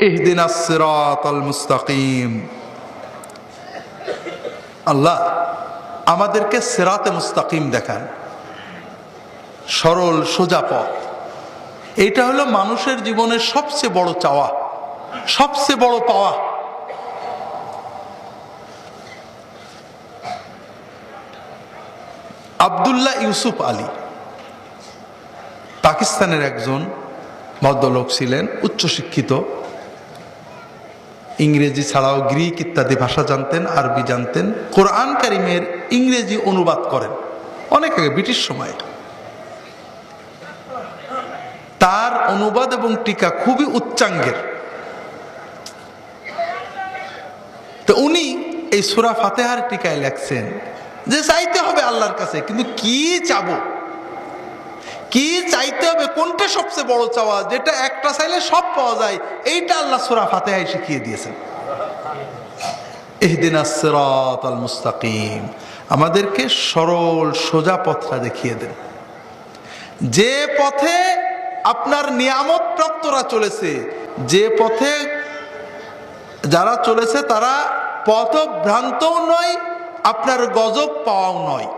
ইহদিনাস সিরাতাল মুস্তাকিম। আল্লাহ আমাদেরকে সিরাতে মুস্তাকিম দেখান, সরল সোজা পথ। এটা হলো মানুষের জীবনের সবচেয়ে বড় চাওয়া, সবচেয়ে বড় পাওয়া। আব্দুল্লাহ ইউসুফ আলী পাকিস্তানের একজন ভদ্রলোক ছিলেন, উচ্চশিক্ষিত, ইংরেজি ছাড়াও গ্রিক ইত্যাদি ভাষা জানতেন, আরবি জানতেন, কোরআন কারিমের ইংরেজি অনুবাদ করেন অনেক আগে, ব্রিটিশ সময়ে। তার অনুবাদ এবং টিকা খুবই উচ্চাঙ্গের। তো উনি এই সূরা ফাতিহার টিকায় লেখছেন যে চাইতে হবে আল্লাহর কাছে, কিন্তু কি চাবো, কি চাইতে হবে, কোনটা সবচেয়ে বড় চাওয়া, যেটা একটা চাইলে সব পাওয়া যায়, এইটা আল্লাহ সূরা ফাতিহায় শিখিয়ে দিয়েছেন। ইহদিনাস সিরাতাল মুস্তাকিম, আমাদেরকে সরল সোজা পথটা দেখিয়ে দেন, যে পথে আপনার নিয়ামত প্রাপ্তরা চলেছে, যে পথে যারা চলেছে তারা পথভ্রান্তও নয়, আপনার গজব পাওয়াও নয়।